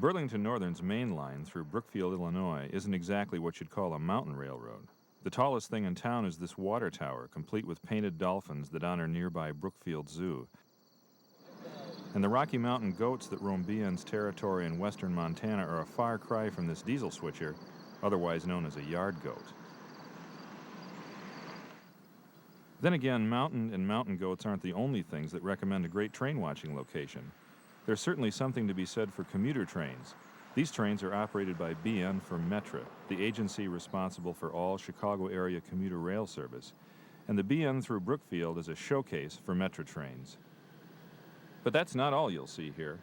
Burlington Northern's main line through Brookfield, Illinois, isn't exactly what you'd call a mountain railroad. The tallest thing in town is this water tower, complete with painted dolphins that honor nearby Brookfield Zoo. And the Rocky Mountain goats that roam BN's territory in western Montana are a far cry from this diesel switcher, otherwise known as a yard goat. Then again, mountain and mountain goats aren't the only things that recommend a great train watching location. There's certainly something to be said for commuter trains. These trains are operated by BN for Metra, the agency responsible for all Chicago area commuter rail service, and the BN through Brookfield is a showcase for Metra trains. But that's not all you'll see here.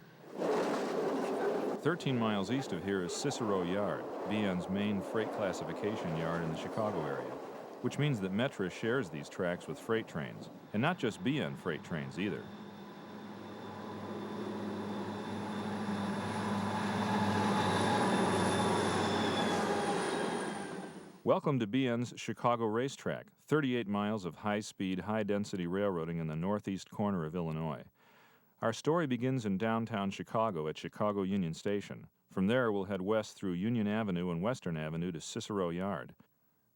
13 miles east of here is Cicero Yard, BN's main freight classification yard in the Chicago area, which means that Metra shares these tracks with freight trains, and not just BN freight trains either. Welcome to BN's Chicago Racetrack, 38 miles of high-speed, high-density railroading in the northeast corner of Illinois. Our story begins in downtown Chicago at Chicago Union Station. From there, we'll head west through Union Avenue and Western Avenue to Cicero Yard.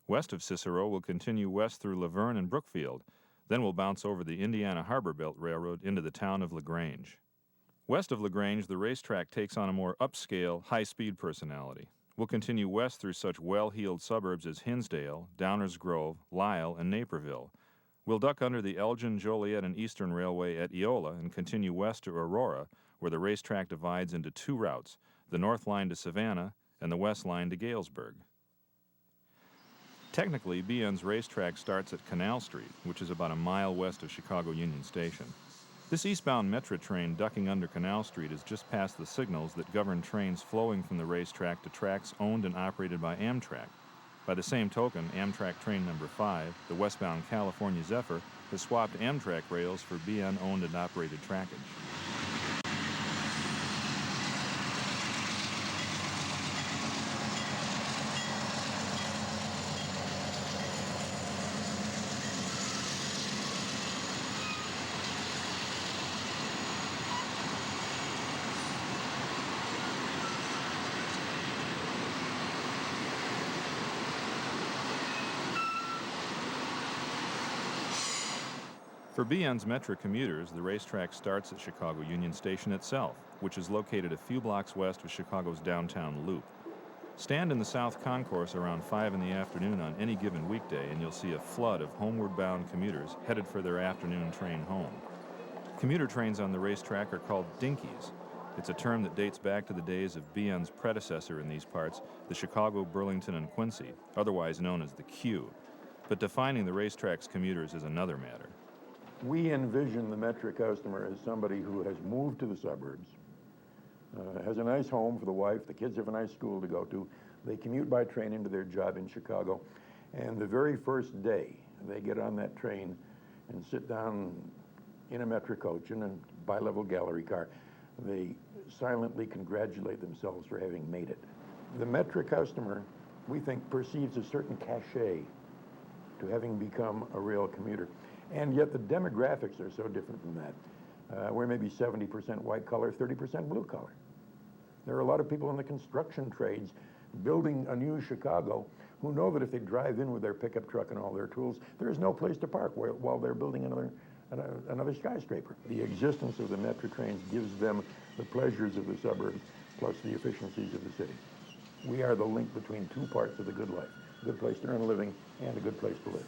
West of Cicero, we'll continue west through Laverne and Brookfield. Then we'll bounce over the Indiana Harbor Belt Railroad into the town of LaGrange. West of LaGrange, the racetrack takes on a more upscale, high-speed personality. We'll continue west through such well-heeled suburbs as Hinsdale, Downers Grove, Lisle, and Naperville. We'll duck under the Elgin, Joliet, and Eastern Railway at Eola and continue west to Aurora, where the racetrack divides into two routes, the north line to Savannah and the west line to Galesburg. Technically, BN's racetrack starts at Canal Street, which is about a mile west of Chicago Union Station. This eastbound Metra train ducking under Canal Street is just past the signals that govern trains flowing from the racetrack to tracks owned and operated by Amtrak. By the same token, Amtrak train number 5, the westbound California Zephyr, has swapped Amtrak rails for BN owned and operated trackage. For BN's Metra commuters, the racetrack starts at Chicago Union Station itself, which is located a few blocks west of Chicago's downtown loop. Stand in the South Concourse around 5 in the afternoon on any given weekday and you'll see a flood of homeward-bound commuters headed for their afternoon train home. Commuter trains on the racetrack are called dinkies. It's a term that dates back to the days of BN's predecessor in these parts, the Chicago, Burlington, and Quincy, otherwise known as the Q. But defining the racetrack's commuters is another matter. We envision the Metra customer as somebody who has moved to the suburbs, has a nice home for the wife, the kids have a nice school to go to, they commute by train into their job in Chicago, and the very first day they get on that train and sit down in a Metra coach, in a bi-level gallery car, they silently congratulate themselves for having made it. The Metra customer, we think, perceives a certain cachet to having become a rail commuter. And yet the demographics are so different from that. We're maybe 70% white collar, 30% blue collar. There are a lot of people in the construction trades building a new Chicago who know that if they drive in with their pickup truck and all their tools, there's no place to park while they're building another skyscraper. The existence of the Metra trains gives them the pleasures of the suburbs plus the efficiencies of the city. We are the link between two parts of the good life, a good place to earn a living and a good place to live.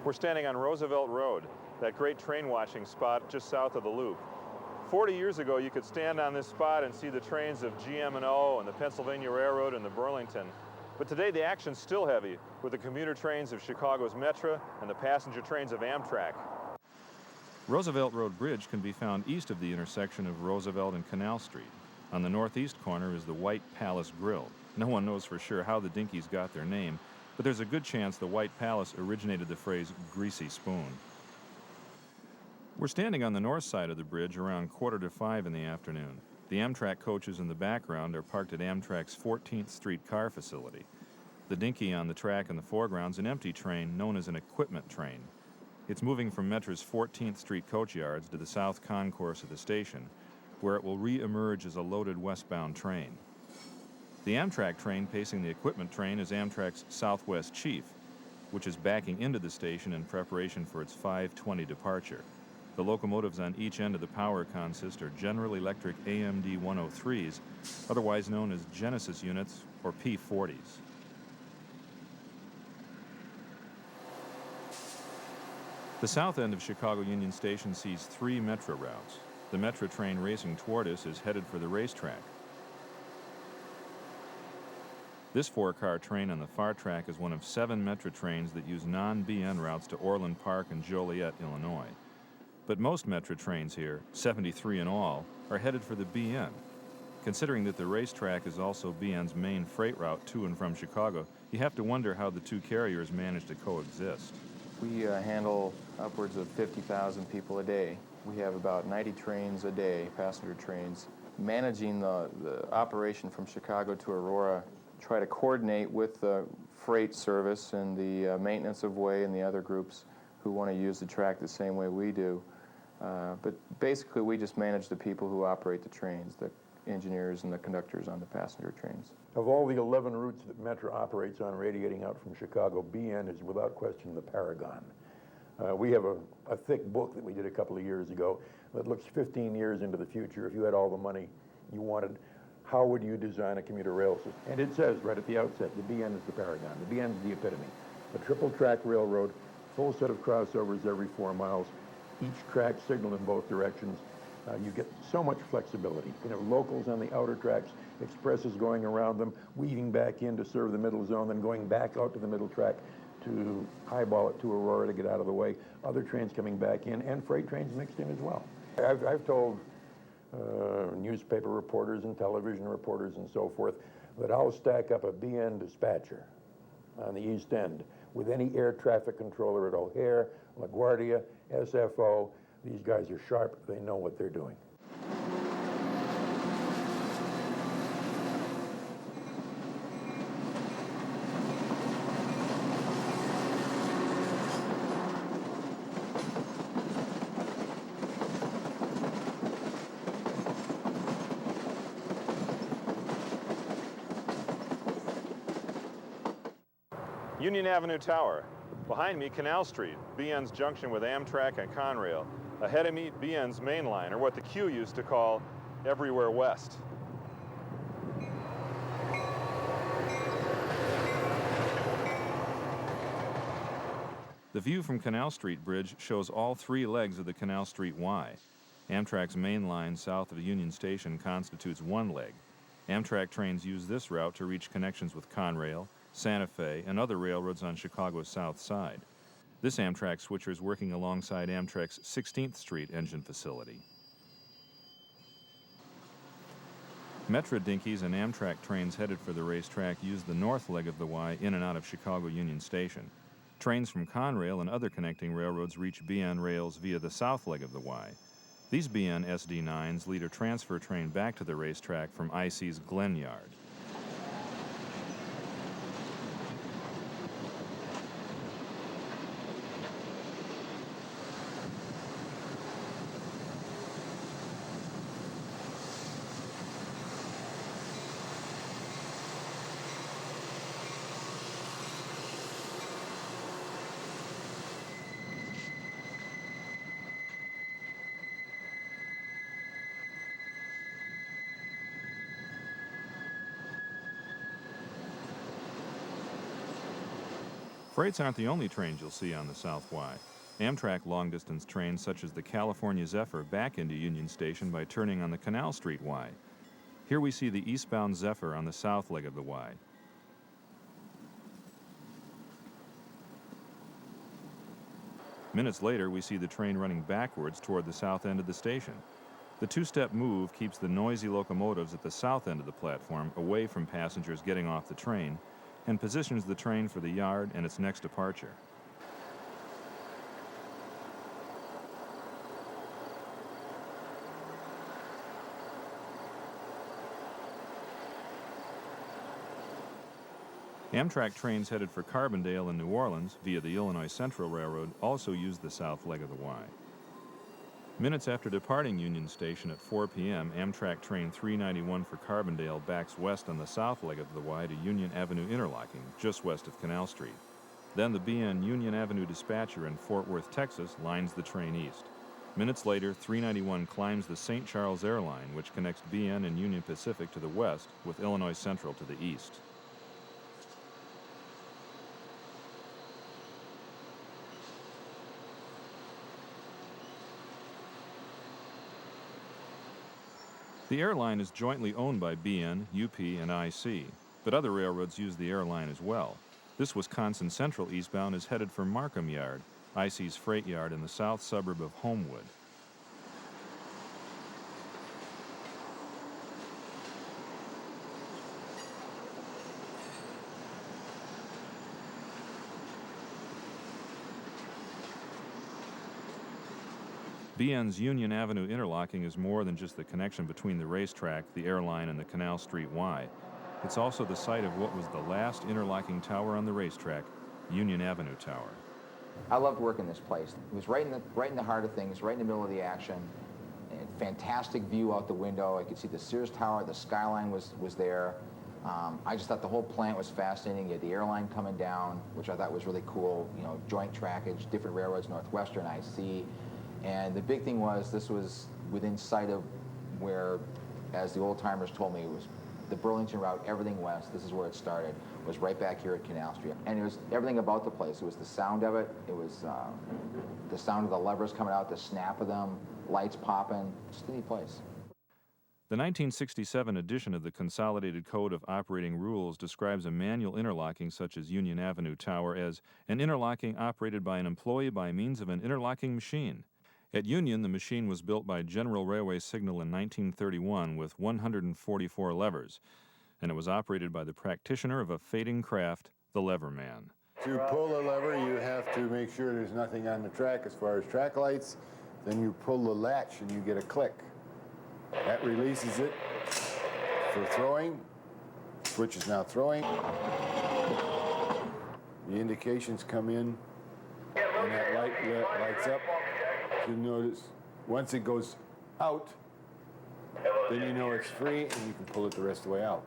We're standing on Roosevelt Road, that great train watching spot just south of the loop. 40 years ago, you could stand on this spot and see the trains of GM&O and the Pennsylvania Railroad and the Burlington. But today, the action's still heavy with the commuter trains of Chicago's Metra and the passenger trains of Amtrak. Roosevelt Road Bridge can be found east of the intersection of Roosevelt and Canal Street. On the northeast corner is the White Palace Grill. No one knows for sure how the Dinkies got their name, but there's a good chance the White Palace originated the phrase greasy spoon. We're standing on the north side of the bridge around 4:45 in the afternoon. The Amtrak coaches in the background are parked at Amtrak's 14th Street car facility. The dinky on the track in the foreground is an empty train known as an equipment train. It's moving from Metra's 14th Street coach yards to the south concourse of the station, where it will re-emerge as a loaded westbound train. The Amtrak train pacing the equipment train is Amtrak's Southwest Chief, which is backing into the station in preparation for its 5:20 departure. The locomotives on each end of the power consist are General Electric AMD 103s, otherwise known as Genesis units or P40s. The south end of Chicago Union Station sees 3 Metra routes. The Metra train racing toward us is headed for the racetrack. This 4-car train on the far track is one of 7 Metra trains that use non-BN routes to Orland Park and Joliet, Illinois. But most Metra trains here, 73 in all, are headed for the BN. Considering that the racetrack is also BN's main freight route to and from Chicago, you have to wonder how the two carriers manage to coexist. We handle upwards of 50,000 people a day. We have about 90 trains a day, passenger trains. Managing the operation from Chicago to Aurora, try to coordinate with the freight service and the maintenance of way and the other groups who want to use the track the same way we do. But basically, we just manage the people who operate the trains, the engineers and the conductors on the passenger trains. Of all the 11 routes that Metra operates on radiating out from Chicago, BN is without question the paragon. We have a thick book that we did a couple of years ago that looks 15 years into the future. If you had all the money you wanted, how would you design a commuter rail system? And it says right at the outset, the BN is the paragon. The BN is the epitome. A triple-track railroad, full set of crossovers every 4 miles, each track signaled in both directions. You get so much flexibility. You can have locals on the outer tracks, expresses going around them, weaving back in to serve the middle zone, then going back out to the middle track to eyeball it to Aurora to get out of the way. Other trains coming back in, and freight trains mixed in as well. I've told newspaper reporters and television reporters and so forth that I'll stack up a BN dispatcher on the East End with any air traffic controller at O'Hare, LaGuardia, SFO. These guys are sharp. They know what they're doing. Union Avenue Tower. Behind me, Canal Street, BN's junction with Amtrak and Conrail. Ahead of me, BN's main line, or what the Q used to call Everywhere West. The view from Canal Street Bridge shows all 3 legs of the Canal Street Y. Amtrak's main line south of Union Station constitutes one leg. Amtrak trains use this route to reach connections with Conrail, Santa Fe, and other railroads on Chicago's south side. This Amtrak switcher is working alongside Amtrak's 16th Street engine facility. Metra dinkies and Amtrak trains headed for the racetrack use the north leg of the Y in and out of Chicago Union Station. Trains from Conrail and other connecting railroads reach BN rails via the south leg of the Y. These BN SD9s lead a transfer train back to the racetrack from IC's Glen Yard. Freights aren't the only trains you'll see on the South Y. Amtrak long-distance trains such as the California Zephyr back into Union Station by turning on the Canal Street Y. Here we see the eastbound Zephyr on the south leg of the Y. Minutes later, we see the train running backwards toward the south end of the station. The two-step move keeps the noisy locomotives at the south end of the platform away from passengers getting off the train and positions the train for the yard and its next departure. Amtrak trains headed for Carbondale and New Orleans via the Illinois Central Railroad also use the south leg of the Y. Minutes after departing Union Station at 4 p.m., Amtrak train 391 for Carbondale backs west on the south leg of the Y to Union Avenue interlocking, just west of Canal Street. Then the BN Union Avenue dispatcher in Fort Worth, Texas, lines the train east. Minutes later, 391 climbs the St. Charles Airline, which connects BN and Union Pacific to the west with Illinois Central to the east. The airline is jointly owned by BN, UP, and IC, but other railroads use the airline as well. This Wisconsin Central eastbound is headed for Markham Yard, IC's freight yard in the south suburb of Homewood. BN's Union Avenue interlocking is more than just the connection between the racetrack, the airline, and the Canal Street Y. It's also the site of what was the last interlocking tower on the racetrack, Union Avenue Tower. I loved working this place. It was right in the heart of things, right in the middle of the action. And fantastic view out the window. I could see the Sears Tower, the skyline was there. I just thought the whole plant was fascinating. You had the airline coming down, which I thought was really cool. You know, joint trackage, different railroads, Northwestern, IC. And the big thing was this was within sight of where, as the old timers told me, it was the Burlington route, everything west. This is where it started. Was right back here at Canal Street. And it was everything about the place. It was the sound of it. It was the sound of the levers coming out, the snap of them, lights popping. Just a neat place. The 1967 edition of the Consolidated Code of Operating Rules describes a manual interlocking such as Union Avenue Tower as an interlocking operated by an employee by means of an interlocking machine. At Union, the machine was built by General Railway Signal in 1931 with 144 levers, and it was operated by the practitioner of a fading craft, the lever man. To pull a lever, you have to make sure there's nothing on the track as far as track lights. Then you pull the latch and you get a click. That releases it for throwing. Switch is now throwing. The indications come in, and that light lights up. You notice once it goes out, then you know it's free and you can pull it the rest of the way out.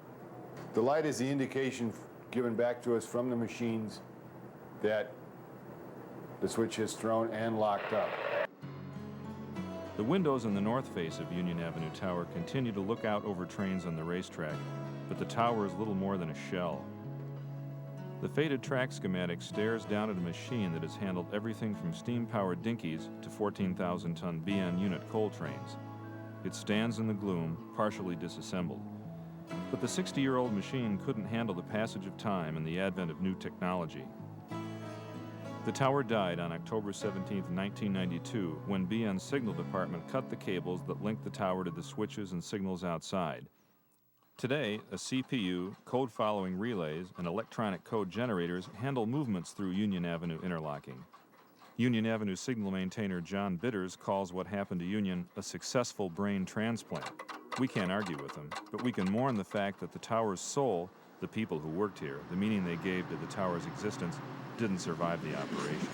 The light is the indication given back to us from the machines that the switch has thrown and locked up. The windows in the north face of Union Avenue Tower continue to look out over trains on the racetrack, but the tower is little more than a shell. The faded track schematic stares down at a machine that has handled everything from steam-powered dinkies to 14,000-ton BN unit coal trains. It stands in the gloom, partially disassembled. But the 60-year-old machine couldn't handle the passage of time and the advent of new technology. The tower died on October 17, 1992, when BN's signal department cut the cables that linked the tower to the switches and signals outside. Today, a CPU, code-following relays, and electronic code generators handle movements through Union Avenue interlocking. Union Avenue signal maintainer John Bitters calls what happened to Union a successful brain transplant. We can't argue with him, but we can mourn the fact that the tower's soul, the people who worked here, the meaning they gave to the tower's existence, didn't survive the operation.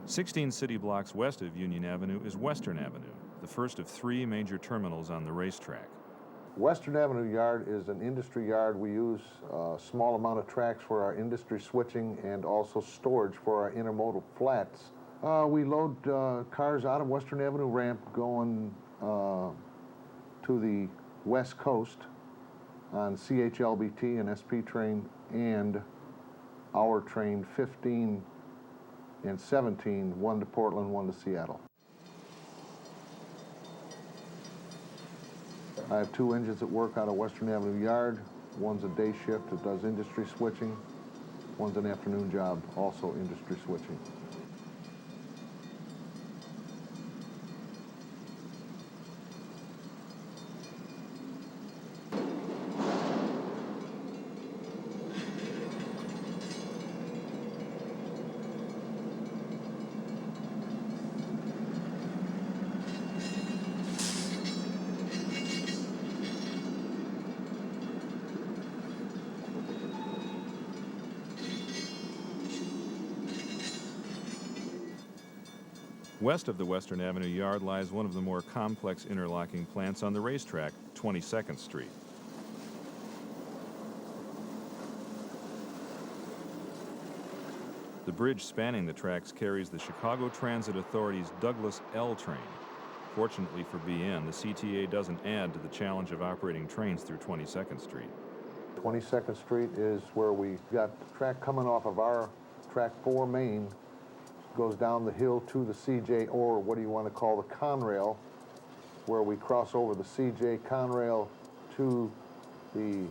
16 city blocks west of Union Avenue is Western Avenue, the first of 3 major terminals on the racetrack. Western Avenue Yard is an industry yard. We use a small amount of tracks for our industry switching and also storage for our intermodal flats. We load cars out of Western Avenue ramp going to the west coast on CHLBT and SP train and our train 15 and 17, one to Portland, one to Seattle. I have 2 engines that work out of Western Avenue Yard. One's a day shift that does industry switching. One's an afternoon job, also industry switching. West of the Western Avenue yard lies one of the more complex interlocking plants on the racetrack, 22nd Street. The bridge spanning the tracks carries the Chicago Transit Authority's Douglas L train. Fortunately for BN, the CTA doesn't add to the challenge of operating trains through 22nd Street. 22nd Street is where we got the track coming off of our track 4 main, goes down the hill to the CJ, or what do you want to call the Conrail, where we cross over the CJ Conrail to the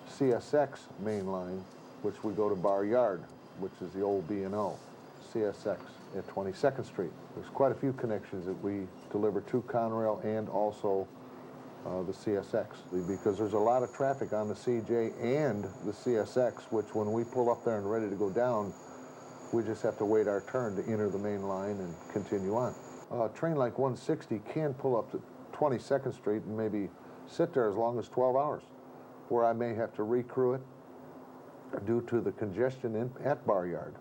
CSX main line, which we go to Bar Yard, which is the old B&O, CSX at 22nd Street. There's quite a few connections that we deliver to Conrail and also the CSX, because there's a lot of traffic on the CJ and the CSX, which when we pull up there and ready to go down, we just have to wait our turn to enter the main line and continue on. A train like 160 can pull up to 22nd Street and maybe sit there as long as 12 hours, where I may have to recrew it due to the congestion at Bar Yard.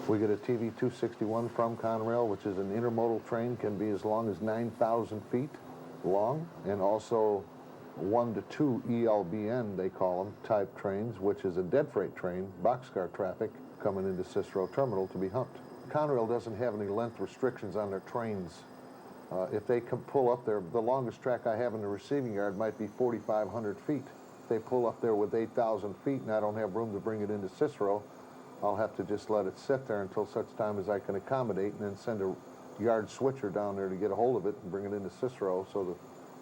We get a TV 261 from Conrail, which is an intermodal train, can be as long as 9,000 feet long, and also 1 to 2 ELBN, they call them, type trains, which is a dead freight train, boxcar traffic, coming into Cicero Terminal to be humped. Conrail doesn't have any length restrictions on their trains. If they can pull up there, the longest track I have in the receiving yard might be 4,500 feet. If they pull up there with 8,000 feet and I don't have room to bring it into Cicero, I'll have to just let it sit there until such time as I can accommodate, and then send a yard switcher down there to get a hold of it and bring it into Cicero so that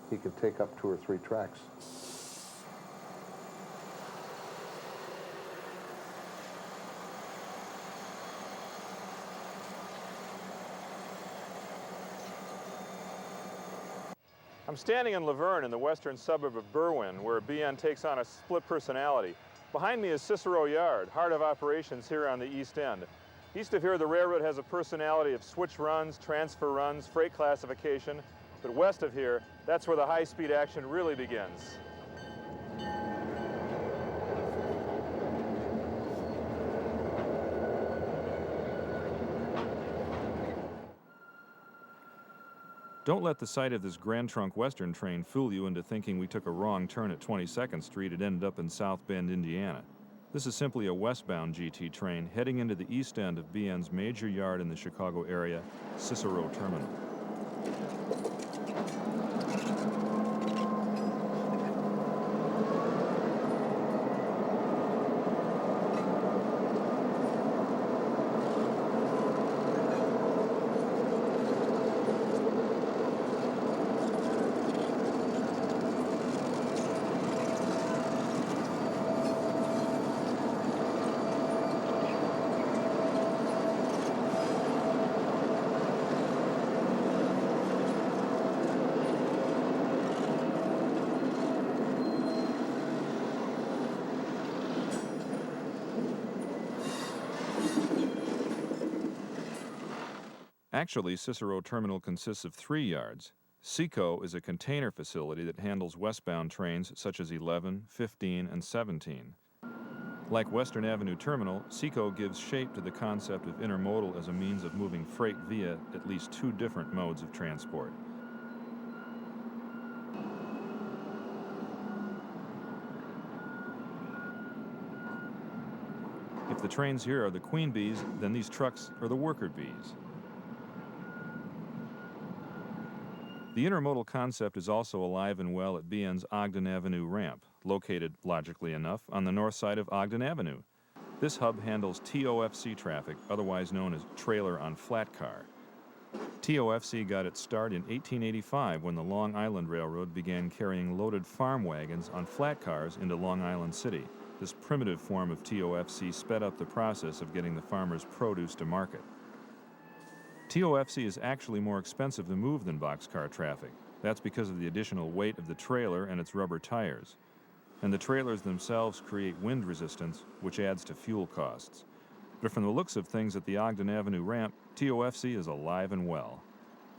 he can take up 2 or 3 tracks. I'm standing in Laverne in the western suburb of Berwyn, where BN takes on a split personality. Behind me is Cicero Yard, heart of operations here on the East End. East of here, the railroad has a personality of switch runs, transfer runs, freight classification. But west of here, that's where the high-speed action really begins. Don't let the sight of this Grand Trunk Western train fool you into thinking we took a wrong turn at 22nd Street and ended up in South Bend, Indiana. This is simply a westbound GT train heading into the east end of BN's major yard in the Chicago area, Cicero Terminal. Actually, Cicero Terminal consists of 3 yards. CECO is a container facility that handles westbound trains such as 11, 15, and 17. Like Western Avenue Terminal, CECO gives shape to the concept of intermodal as a means of moving freight via at least 2 different modes of transport. If the trains here are the queen bees, then these trucks are the worker bees. The intermodal concept is also alive and well at BN's Ogden Avenue ramp, located, logically enough, on the north side of Ogden Avenue. This hub handles TOFC traffic, otherwise known as trailer on flat car. TOFC got its start in 1885 when the Long Island Railroad began carrying loaded farm wagons on flat cars into Long Island City. This primitive form of TOFC sped up the process of getting the farmers' produce to market. TOFC is actually more expensive to move than boxcar traffic. That's because of the additional weight of the trailer and its rubber tires. And the trailers themselves create wind resistance, which adds to fuel costs. But from the looks of things at the Ogden Avenue ramp, TOFC is alive and well.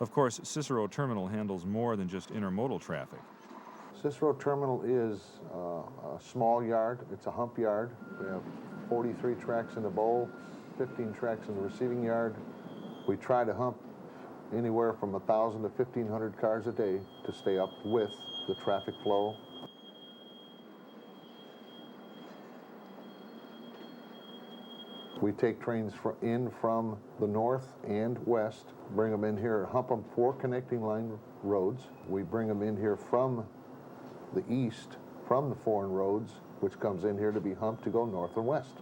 Of course, Cicero Terminal handles more than just intermodal traffic. Cicero Terminal is a small yard. It's a hump yard. We have 43 tracks in the bowl, 15 tracks in the receiving yard. We try to hump anywhere from 1,000 to 1,500 cars a day to stay up with the traffic flow. We take trains in from the north and west, bring them in here, hump them 4 connecting line roads. We bring them in here from the east, from the foreign roads, which comes in here to be humped to go north and west.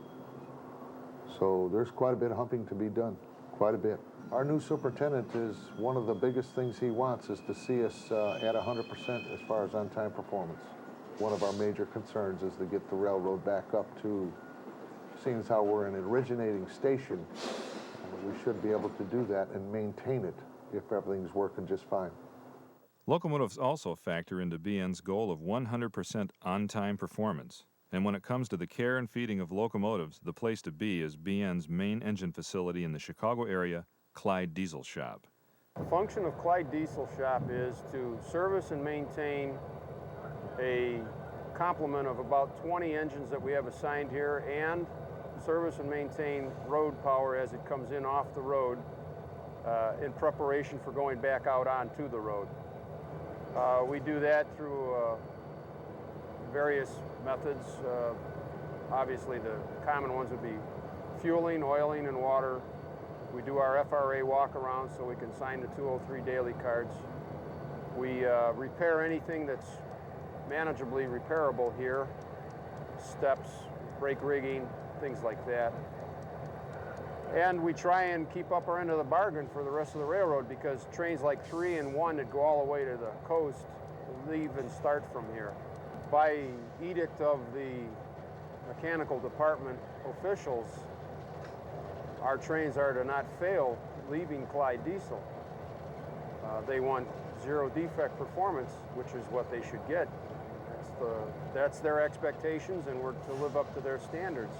So there's quite a bit of humping to be done, quite a bit. Our new superintendent is one of the biggest things he wants is to see us at 100% as far as on-time performance. One of our major concerns is to get the railroad back up to, seeing as how we're an originating station, we should be able to do that and maintain it if everything's working just fine. Locomotives also factor into BN's goal of 100% on-time performance. And when it comes to the care and feeding of locomotives, the place to be is BN's main engine facility in the Chicago area, Clyde Diesel Shop. The function of Clyde Diesel Shop is to service and maintain a complement of about 20 engines that we have assigned here, and service and maintain road power as it comes in off the road in preparation for going back out onto the road. We do that through various methods. Obviously the common ones would be fueling, oiling, and water. We do our FRA walk-around so we can sign the 203 daily cards. We repair anything that's manageably repairable here, steps, brake rigging, things like that. And we try and keep up our end of the bargain for the rest of the railroad, because trains like 3 and 1 that go all the way to the coast leave and start from here. By edict of the mechanical department officials, our trains are to not fail leaving Clyde Diesel. They want 0 defect performance, which is what they should get. That's their expectations, and we're to live up to their standards.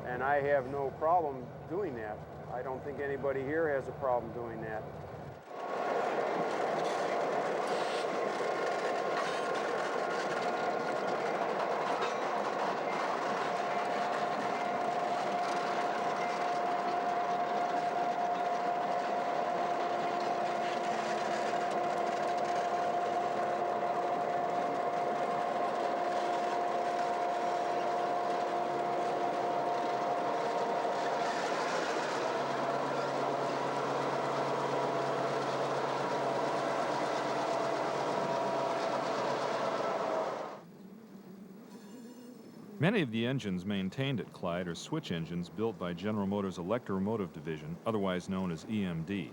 And I have no problem doing that. I don't think anybody here has a problem doing that. Many of the engines maintained at Clyde are switch engines built by General Motors' Electromotive Division, otherwise known as EMD.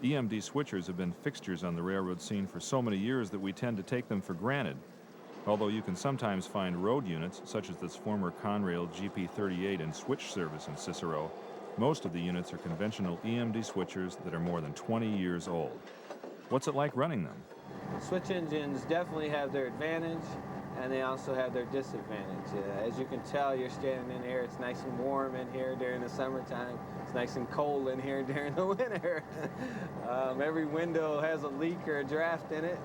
EMD switchers have been fixtures on the railroad scene for so many years that we tend to take them for granted. Although you can sometimes find road units, such as this former Conrail GP38 in switch service in Cicero, most of the units are conventional EMD switchers that are more than 20 years old. What's it like running them? Switch engines definitely have their advantage, and they also have their disadvantage. As you can tell, you're standing in here, it's nice and warm in here during the summertime. It's nice and cold in here during the winter. Every window has a leak or a draft in it.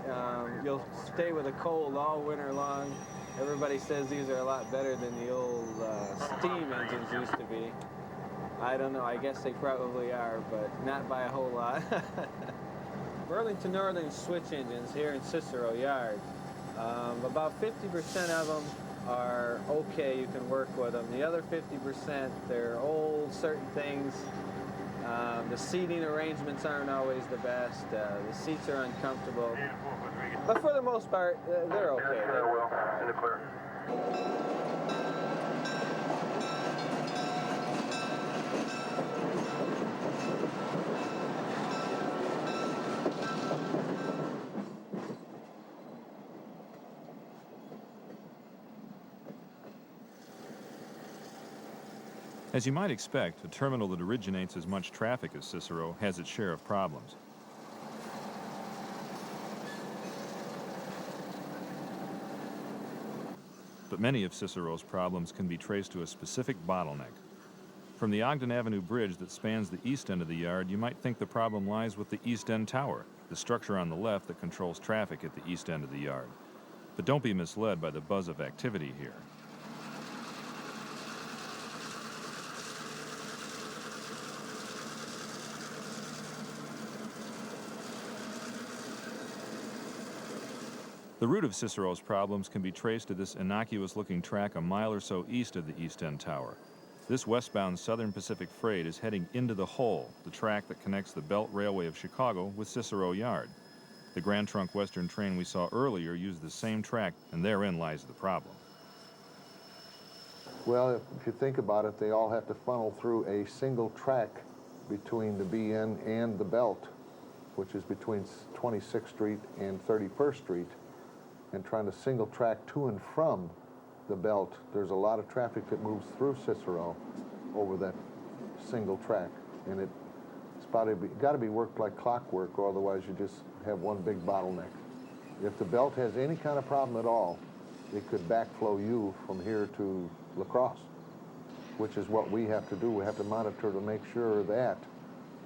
You'll stay with a cold all winter long. Everybody says these are a lot better than the old steam engines used to be. I don't know, I guess they probably are, but not by a whole lot. Burlington Northern switch engines here in Cicero Yard. About 50% of them are okay, you can work with them. The other 50%, they're old, certain things. The seating arrangements aren't always the best. The seats are uncomfortable. But for the most part, they're okay. In the clear. As you might expect, a terminal that originates as much traffic as Cicero has its share of problems. But many of Cicero's problems can be traced to a specific bottleneck. From the Ogden Avenue Bridge that spans the east end of the yard, you might think the problem lies with the East End Tower, the structure on the left that controls traffic at the east end of the yard. But don't be misled by the buzz of activity here. The root of Cicero's problems can be traced to this innocuous-looking track a mile or so east of the East End Tower. This westbound Southern Pacific freight is heading into the Hole, the track that connects the Belt Railway of Chicago with Cicero Yard. The Grand Trunk Western train we saw earlier used the same track, and therein lies the problem. Well, if you think about it, they all have to funnel through a single track between the BN and the Belt, which is between 26th Street and 31st Street. And trying to single track to and from the Belt, there's a lot of traffic that moves through Cicero over that single track, and it's got to be worked like clockwork, or otherwise you just have one big bottleneck. If the Belt has any kind of problem at all, it could backflow you from here to La Crosse, which is what we have to do. We have to monitor to make sure that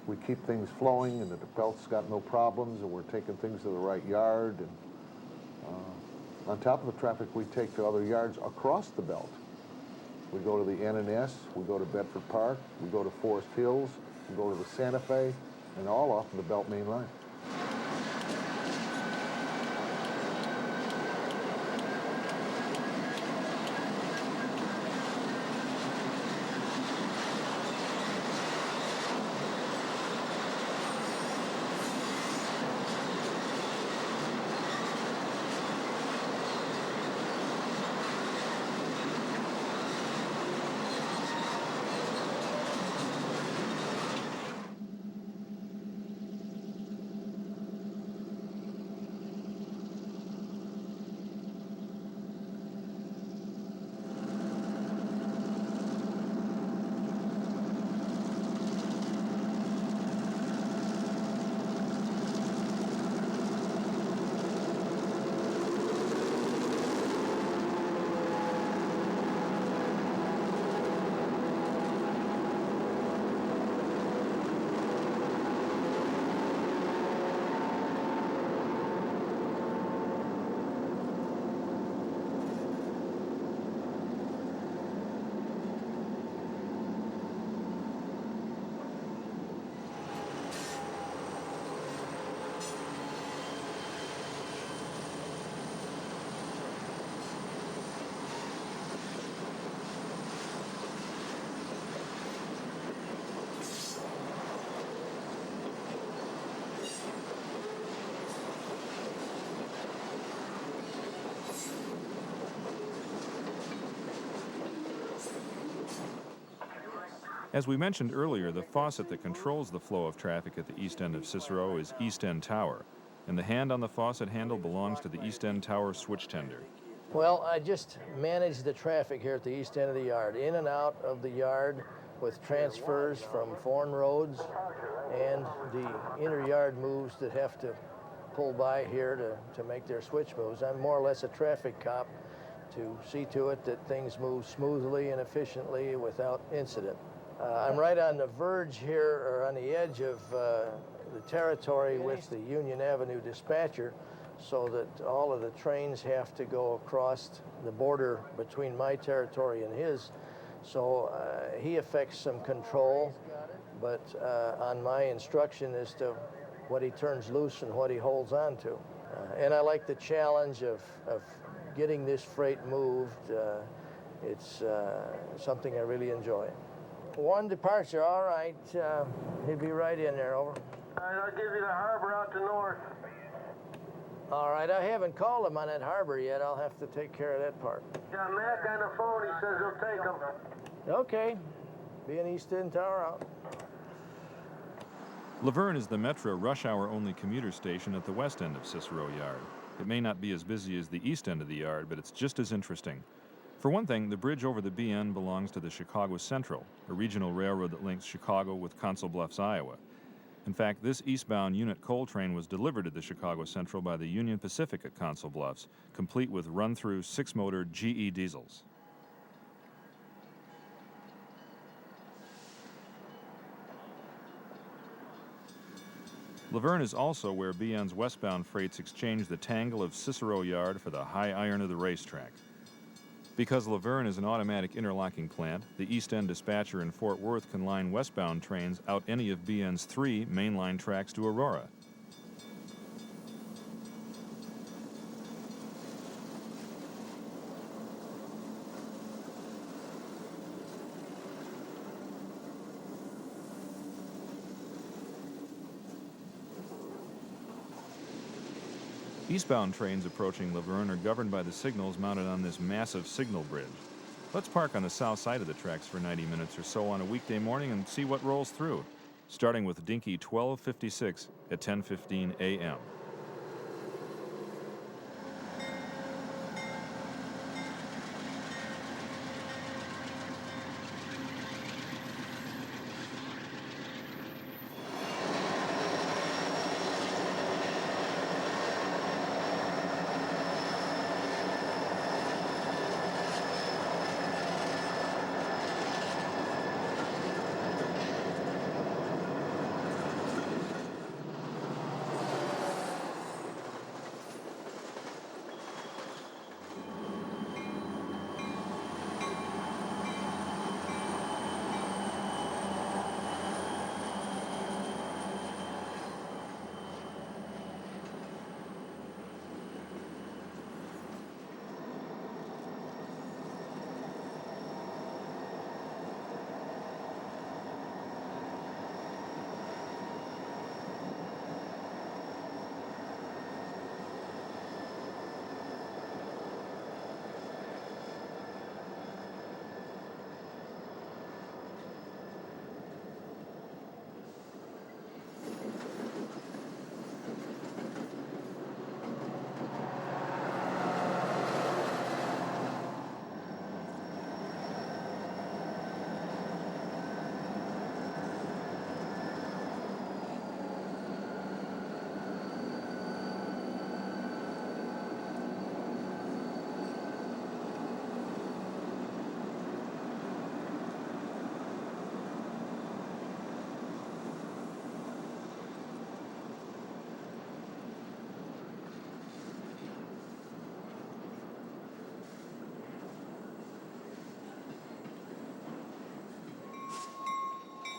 we keep things flowing and that the Belt's got no problems and we're taking things to the right yard. And on top of the traffic we take to other yards across the Belt. We go to the N&S, we go to Bedford Park, we go to Forest Hills, we go to the Santa Fe, and all off of the Belt Main Line. As we mentioned earlier, the faucet that controls the flow of traffic at the east end of Cicero is East End Tower, and the hand on the faucet handle belongs to the East End Tower switch tender. Well, I just manage the traffic here at the east end of the yard, in and out of the yard with transfers from foreign roads and the inner yard moves that have to pull by here to make their switch moves. I'm more or less a traffic cop to see to it that things move smoothly and efficiently without incident. I'm right on the verge here, or on the edge of the territory with the Union Avenue dispatcher, so that all of the trains have to go across the border between my territory and his. So he affects some control, but on my instruction as to what he turns loose and what he holds on to. And I like the challenge of getting this freight moved. It's something I really enjoy. One departure, all right. He'll be right in there, over. All right, I'll give you the harbor out to north. All right, I haven't called him on that harbor yet. I'll have to take care of that part. Got Mac on the phone. He says he'll take them. Okay, be an East End Tower out. Laverne is the Metro rush hour only commuter station at the west end of Cicero Yard. It may not be as busy as the east end of the yard, but it's just as interesting. For one thing, the bridge over the BN belongs to the Chicago Central, a regional railroad that links Chicago with Council Bluffs, Iowa. In fact, this eastbound unit coal train was delivered to the Chicago Central by the Union Pacific at Council Bluffs, complete with run-through 6-motor GE diesels. Laverne is also where BN's westbound freights exchange the tangle of Cicero Yard for the high iron of the racetrack. Because Laverne is an automatic interlocking plant, the East End dispatcher in Fort Worth can line westbound trains out any of BN's 3 mainline tracks to Aurora. Eastbound trains approaching Laverne are governed by the signals mounted on this massive signal bridge. Let's park on the south side of the tracks for 90 minutes or so on a weekday morning and see what rolls through, starting with Dinky 1256 at 10:15 a.m.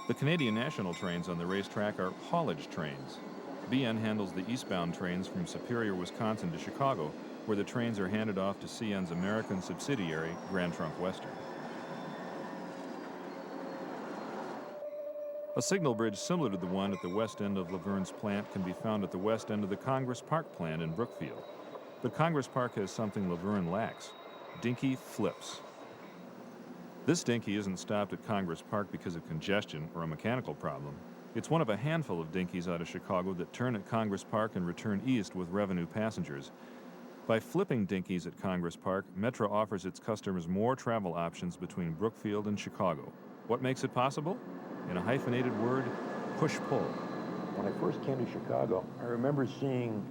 The Canadian National trains on the racetrack are haulage trains. BN handles the eastbound trains from Superior, Wisconsin to Chicago, where the trains are handed off to CN's American subsidiary, Grand Trunk Western. A signal bridge similar to the one at the west end of Laverne's plant can be found at the west end of the Congress Park plant in Brookfield. But Congress Park has something Laverne lacks: dinky flips. This dinky isn't stopped at Congress Park because of congestion or a mechanical problem. It's one of a handful of dinkies out of Chicago that turn at Congress Park and return east with revenue passengers. By flipping dinkies at Congress Park, Metra offers its customers more travel options between Brookfield and Chicago. What makes it possible? In a hyphenated word, push-pull. When I first came to Chicago, I remember seeing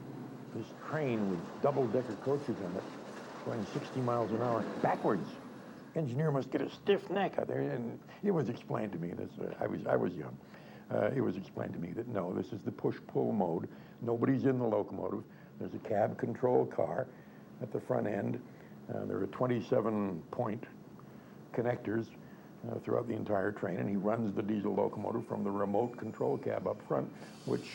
this train with double-decker coaches in it going 60 miles an hour backwards. Engineer must get a stiff neck out there, and it was explained to me, I was young, it was explained to me that no, this is the push-pull mode. Nobody's in the locomotive. There's a cab control car at the front end. There are 27-point connectors throughout the entire train, and he runs the diesel locomotive from the remote control cab up front, which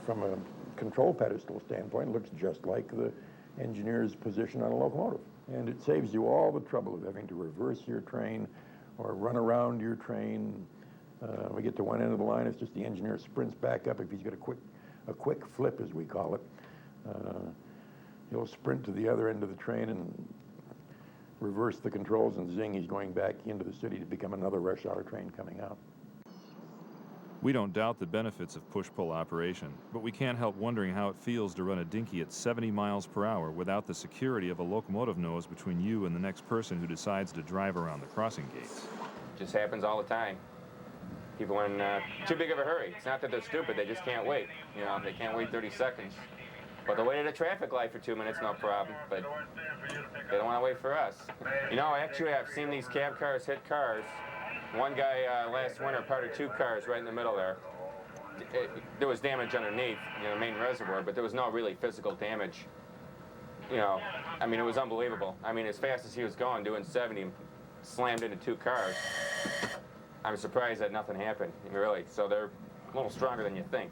from a control pedestal standpoint looks just like the engineer's position on a locomotive. And it saves you all the trouble of having to reverse your train or run around your train. We get to one end of the line, it's just the engineer sprints back up. If he's got a quick flip, as we call it, he'll sprint to the other end of the train and reverse the controls, and zing, he's going back into the city to become another rush hour train coming out. We don't doubt the benefits of push-pull operation, but we can't help wondering how it feels to run a dinky at 70 miles per hour without the security of a locomotive nose between you and the next person who decides to drive around the crossing gates. Just happens all the time. People are in too big of a hurry. It's not that they're stupid, they just can't wait. You know, they can't wait 30 seconds. But they'll wait at a traffic light for 2 minutes, no problem, but they don't want to wait for us. You know, actually, I've seen these cab cars hit cars. One guy last winter parted 2 cars right in the middle there. there was damage underneath, the main reservoir, but there was no really physical damage. I mean, it was unbelievable. I mean, as fast as he was going, doing 70, slammed into 2 cars. I'm surprised that nothing happened, really. So they're a little stronger than you think.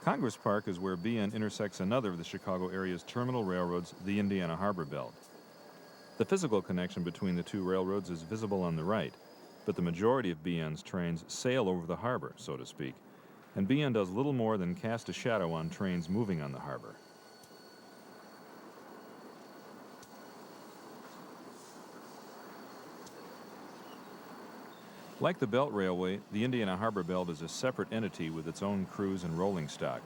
Congress Park is where BN intersects another of the Chicago area's terminal railroads, the Indiana Harbor Belt. The physical connection between the 2 railroads is visible on the right, but the majority of BN's trains sail over the harbor, so to speak, and BN does little more than cast a shadow on trains moving on the harbor. Like the Belt Railway, the Indiana Harbor Belt is a separate entity with its own crews and rolling stock,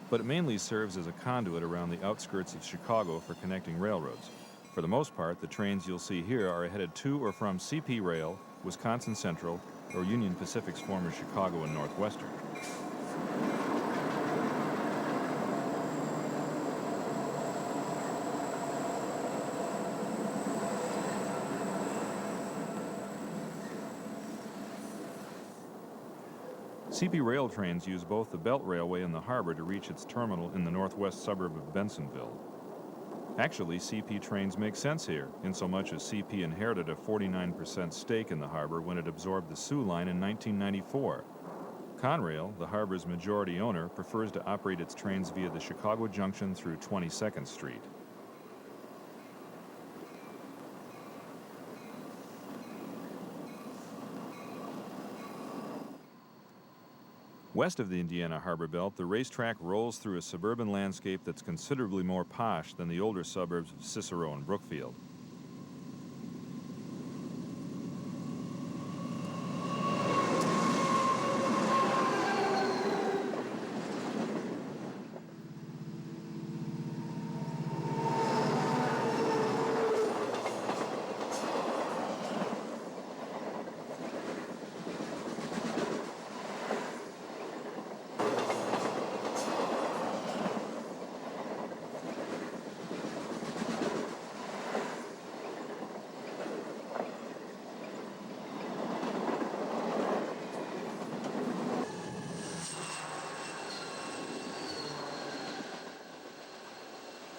but it mainly serves as a conduit around the outskirts of Chicago for connecting railroads. For the most part, the trains you'll see here are headed to or from CP Rail, Wisconsin Central, or Union Pacific's former Chicago and Northwestern. CP Rail trains use both the Belt Railway and the harbor to reach its terminal in the northwest suburb of Bensenville. Actually, CP trains make sense here, insomuch as CP inherited a 49% stake in the harbor when it absorbed the Soo Line in 1994. Conrail, the harbor's majority owner, prefers to operate its trains via the Chicago Junction through 22nd Street. West of the Indiana Harbor Belt, the racetrack rolls through a suburban landscape that's considerably more posh than the older suburbs of Cicero and Brookfield.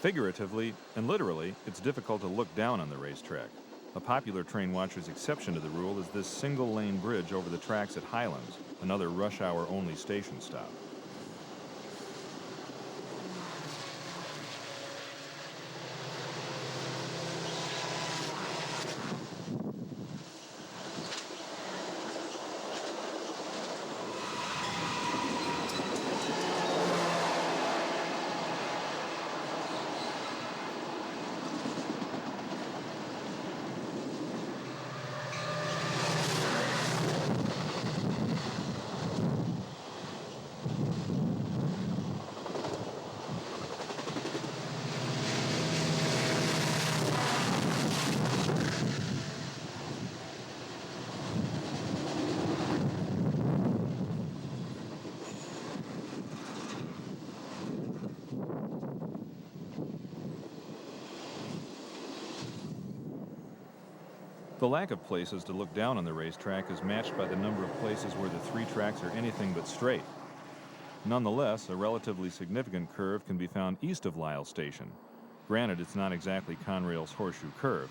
Figuratively and literally, it's difficult to look down on the racetrack. A popular train watcher's exception to the rule is this single-lane bridge over the tracks at Highlands, another rush-hour-only station stop. The lack of places to look down on the racetrack is matched by the number of places where the 3 tracks are anything but straight. Nonetheless, a relatively significant curve can be found east of Lyle Station. Granted, it's not exactly Conrail's Horseshoe Curve.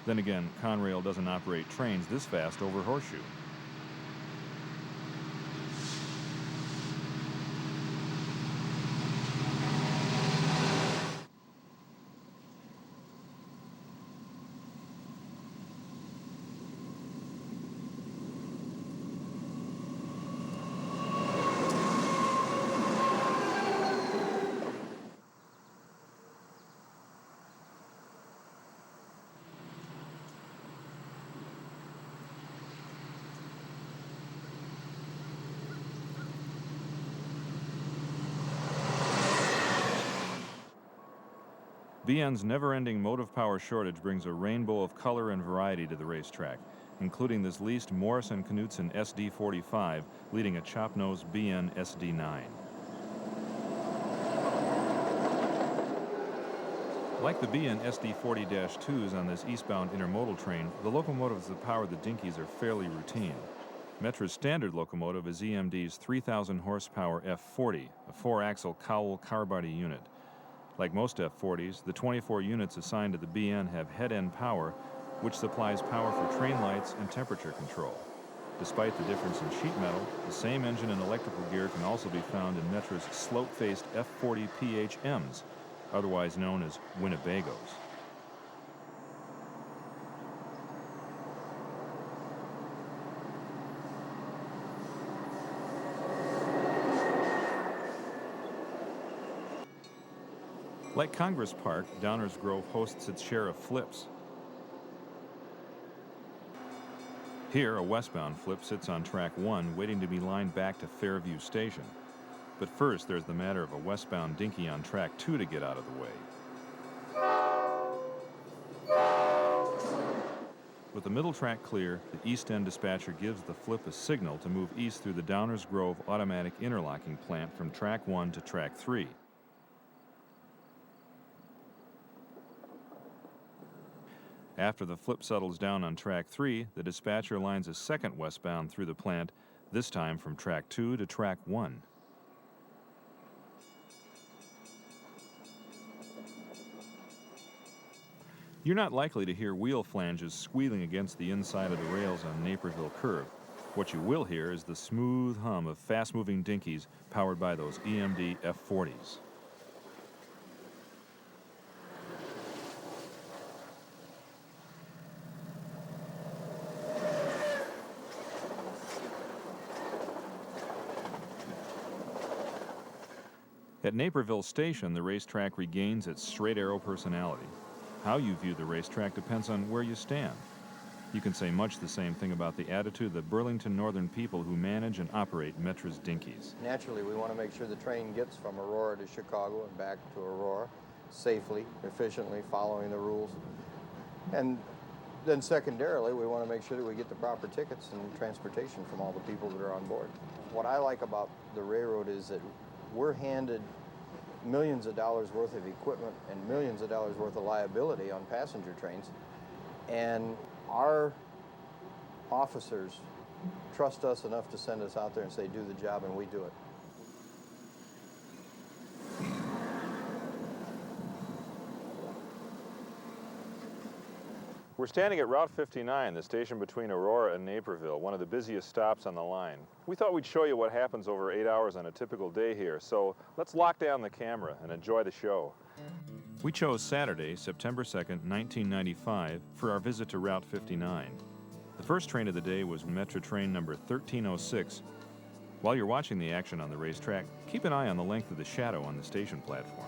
Then again, Conrail doesn't operate trains this fast over Horseshoe. BN's never-ending motive power shortage brings a rainbow of color and variety to the racetrack, including this leased Morris & Knudsen SD45 leading a chop-nosed BN SD9. Like the BN SD40-2s on this eastbound intermodal train, the locomotives that power the dinkies are fairly routine. Metra's standard locomotive is EMD's 3,000 horsepower F40, a four-axle Cowell car body unit. Like most F40s, the 24 units assigned to the BN have head-end power, which supplies power for train lights and temperature control. Despite the difference in sheet metal, the same engine and electrical gear can also be found in Metra's slope-faced F40 PHMs, otherwise known as Winnebagos. Like Congress Park, Downers Grove hosts its share of flips. Here, a westbound flip sits on track 1, waiting to be lined back to Fairview Station. But first, there's the matter of a westbound dinky on track 2 to get out of the way. With the middle track clear, the east end dispatcher gives the flip a signal to move east through the Downers Grove automatic interlocking plant from track 1 to track 3. After the flip settles down on track 3, the dispatcher lines a second westbound through the plant, this time from track 2 to track 1. You're not likely to hear wheel flanges squealing against the inside of the rails on Naperville Curve. What you will hear is the smooth hum of fast-moving dinkies powered by those EMD F40s. At Naperville Station, the racetrack regains its straight-arrow personality. How you view the racetrack depends on where you stand. You can say much the same thing about the attitude of the Burlington Northern people who manage and operate Metra's dinkies. Naturally, we want to make sure the train gets from Aurora to Chicago and back to Aurora safely, efficiently, following the rules. And then secondarily, we want to make sure that we get the proper tickets and transportation from all the people that are on board. What I like about the railroad is that we're handed millions of dollars worth of equipment and millions of dollars worth of liability on passenger trains, and our officers trust us enough to send us out there and say, do the job, and we do it. We're standing at Route 59, the station between Aurora and Naperville, one of the busiest stops on the line. We thought we'd show you what happens over 8 hours on a typical day here, so let's lock down the camera and enjoy the show. We chose Saturday, September 2nd, 1995, for our visit to Route 59. The first train of the day was Metra train number 1306. While you're watching the action on the racetrack, keep an eye on the length of the shadow on the station platform.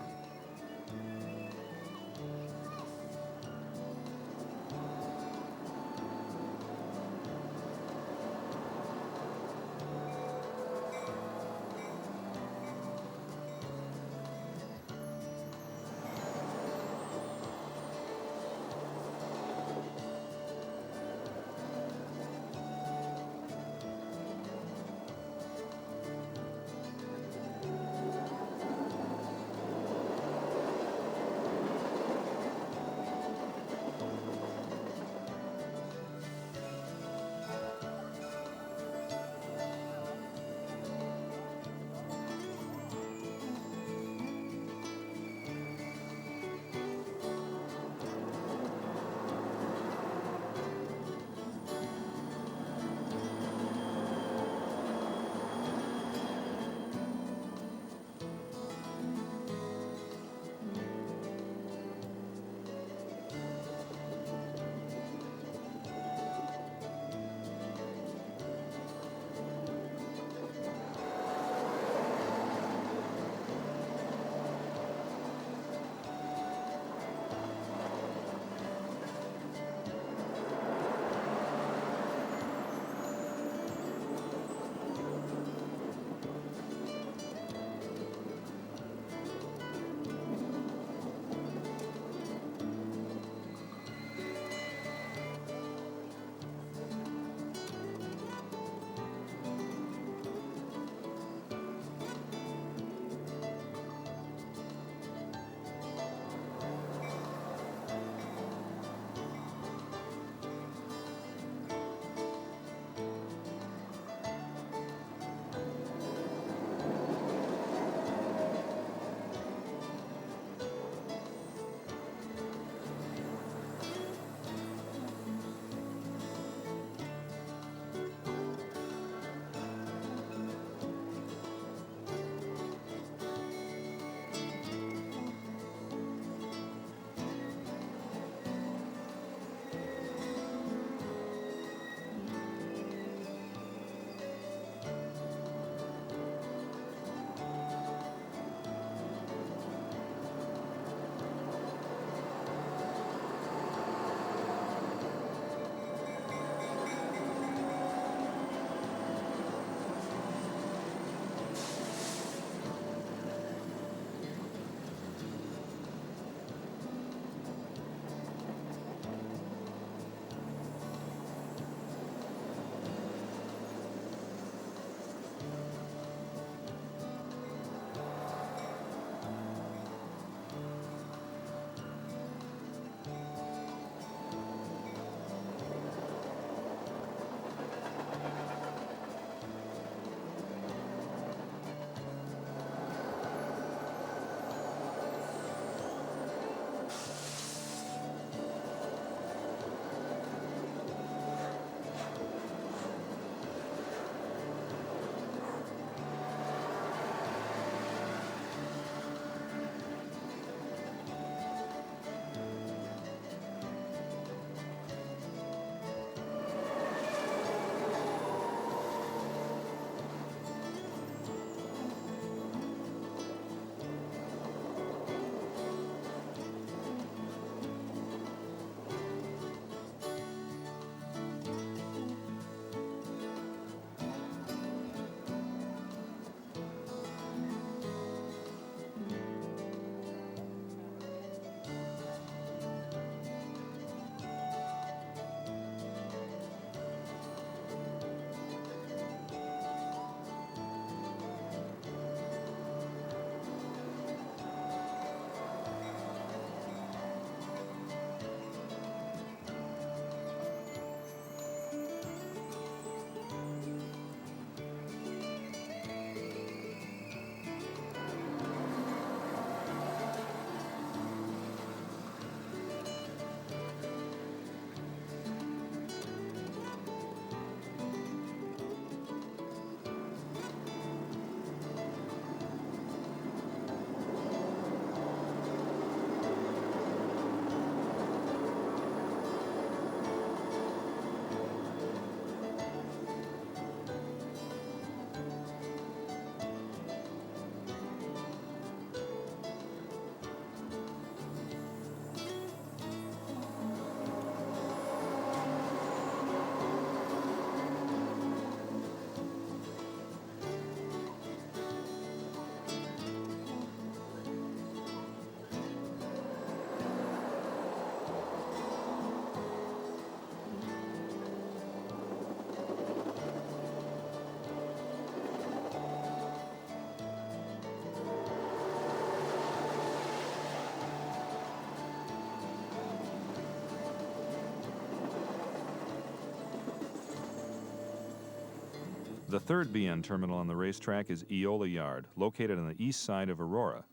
The third BN terminal on the racetrack is Eola Yard, located on the east side of Aurora.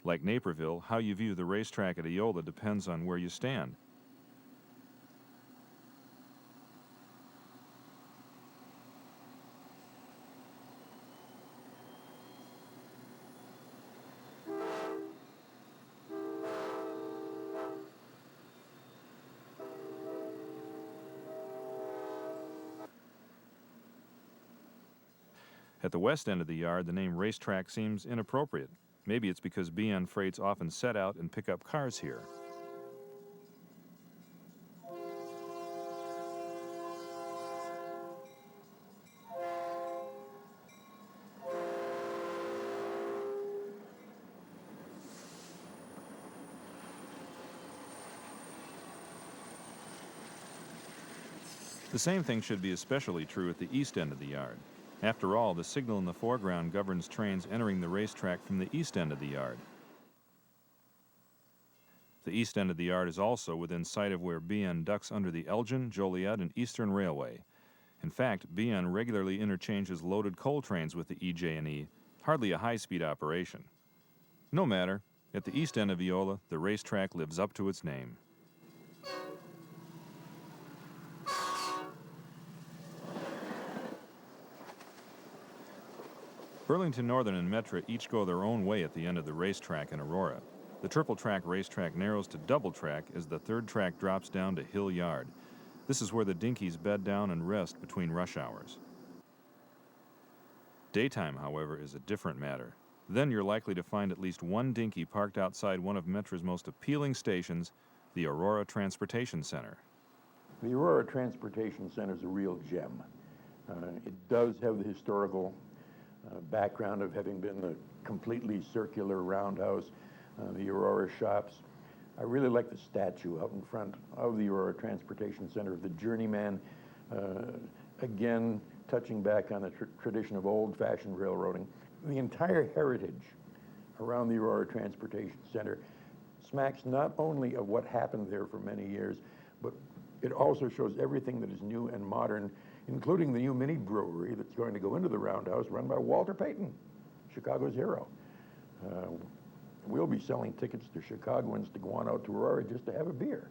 Like Naperville, how you view the racetrack at Eola depends on where you stand. At the west end of the yard, the name Racetrack seems inappropriate. Maybe it's because BN freights often set out and pick up cars here. The same thing should be especially true at the east end of the yard. After all, the signal in the foreground governs trains entering the racetrack from the east end of the yard. The east end of the yard is also within sight of where BN ducks under the Elgin, Joliet, and Eastern Railway. In fact, BN regularly interchanges loaded coal trains with the EJ&E, hardly a high-speed operation. No matter, at the east end of Eola, the racetrack lives up to its name. Burlington Northern and Metra each go their own way at the end of the racetrack in Aurora. The triple-track racetrack narrows to double-track as the third track drops down to Hill Yard. This is where the dinkies bed down and rest between rush hours. Daytime, however, is a different matter. Then you're likely to find at least one dinky parked outside one of Metra's most appealing stations, the Aurora Transportation Center. The Aurora Transportation Center is a real gem. It does have the historical background of having been a completely circular roundhouse, the Aurora shops. I really like the statue out in front of the Aurora Transportation Center of the journeyman, again touching back on the tradition of old-fashioned railroading. The entire heritage around the Aurora Transportation Center smacks not only of what happened there for many years, but it also shows everything that is new and modern, including the new mini brewery that's going to go into the roundhouse run by Walter Payton, Chicago's hero. We'll be selling tickets to Chicagoans to go on out to Aurora just to have a beer.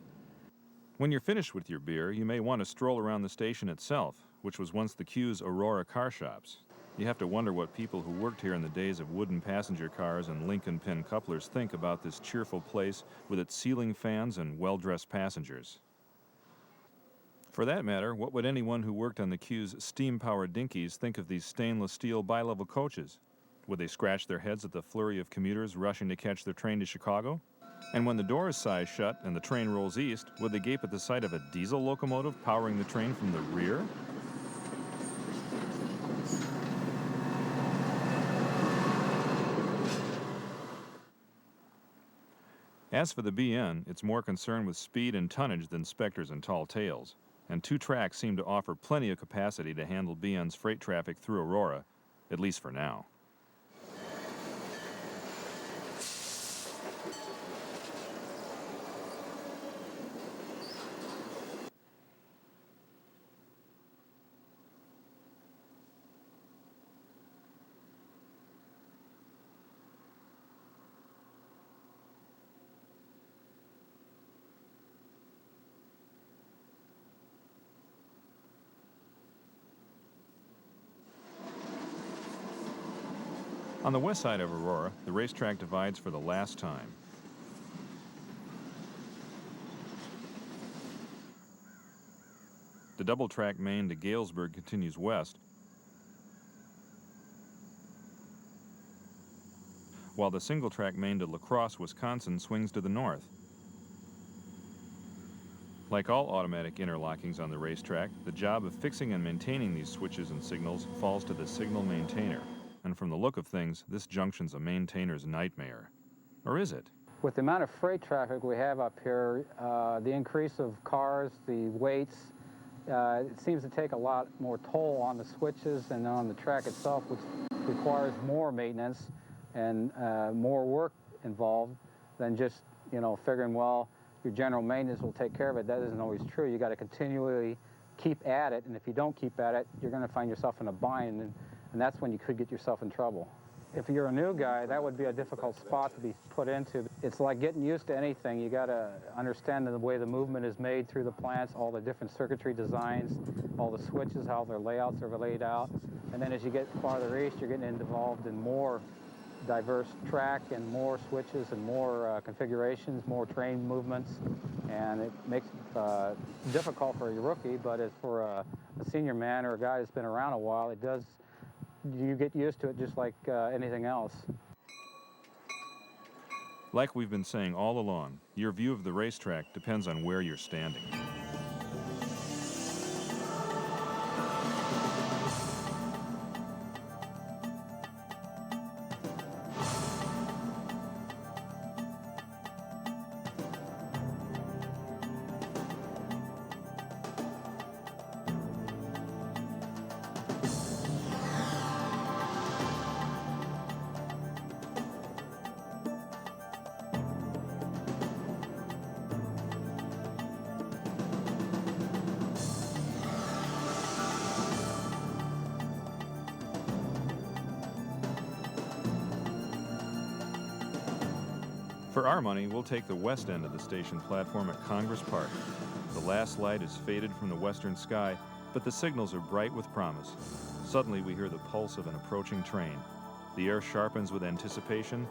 When you're finished with your beer, you may want to stroll around the station itself, which was once the Q's Aurora car shops. You have to wonder what people who worked here in the days of wooden passenger cars and Lincoln pin couplers think about this cheerful place with its ceiling fans and well-dressed passengers. For that matter, what would anyone who worked on the Q's steam-powered dinkies think of these stainless steel bi-level coaches? Would they scratch their heads at the flurry of commuters rushing to catch their train to Chicago? And when the doors size shut and the train rolls east, would they gape at the sight of a diesel locomotive powering the train from the rear? As for the BN, it's more concerned with speed and tonnage than specters and tall tales. And two tracks seem to offer plenty of capacity to handle BN's freight traffic through Aurora, at least for now. On the west side of Aurora, the racetrack divides for the last time. The double-track main to Galesburg continues west, while the single-track main to La Crosse, Wisconsin swings to the north. Like all automatic interlockings on the racetrack, the job of fixing and maintaining these switches and signals falls to the signal maintainer. And from the look of things, this junction's a maintainer's nightmare. Or is it? With the amount of freight traffic we have up here, the increase of cars, the weights, it seems to take a lot more toll on the switches and on the track itself, which requires more maintenance and more work involved than just, figuring, well, your general maintenance will take care of it. That isn't always true. You got to continually keep at it, and if you don't keep at it, you're going to find yourself in a bind, and that's when you could get yourself in trouble. If you're a new guy, that would be a difficult spot to be put into. It's like getting used to anything. You got to understand the way the movement is made through the plants, all the different circuitry designs, all the switches, how their layouts are laid out. And then as you get farther east, you're getting involved in more diverse track and more switches and more configurations, more train movements. And it makes it difficult for a rookie, but as for a senior man or a guy that's been around a while, it does. You get used to it just like anything else. Like we've been saying all along, your view of the racetrack depends on where you're standing. For our money, we'll take the west end of the station platform at Congress Park. The last light is faded from the western sky, but the signals are bright with promise. Suddenly, we hear the pulse of an approaching train. The air sharpens with anticipation,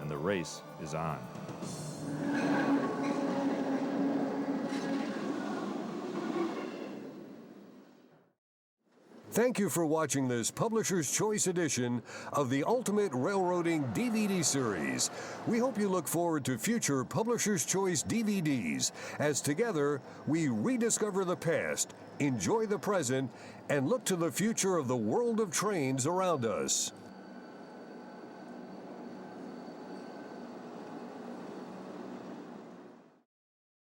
and the race is on. Thank you for watching this Publisher's Choice edition of the Ultimate Railroading DVD series. We hope you look forward to future Publisher's Choice DVDs as together we rediscover the past, enjoy the present, and look to the future of the world of trains around us.